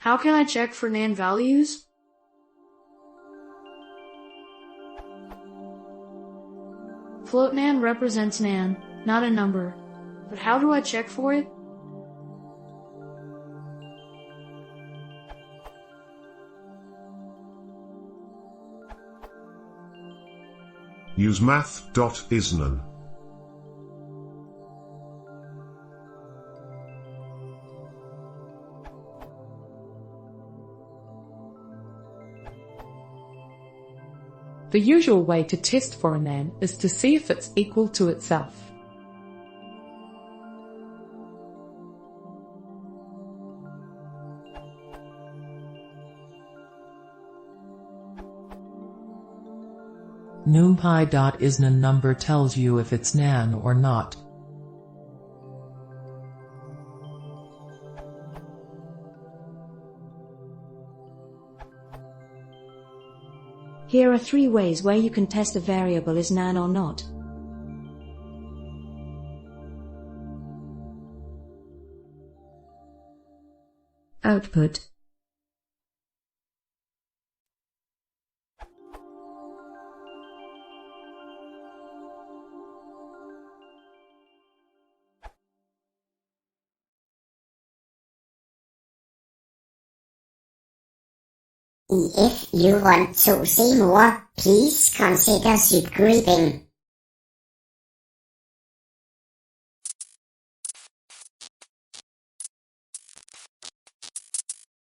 How can I check for NaN values? Float NaN represents NaN, not a number. But how do I check for it? Use math.isNaN. The usual way to test for a NaN is to see if it's equal to itself. NumPy.isNaN number tells you if it's NaN or not. Here are 3 ways where you can test a variable is NaN or not. Output. If you want to see more, please consider subscribing.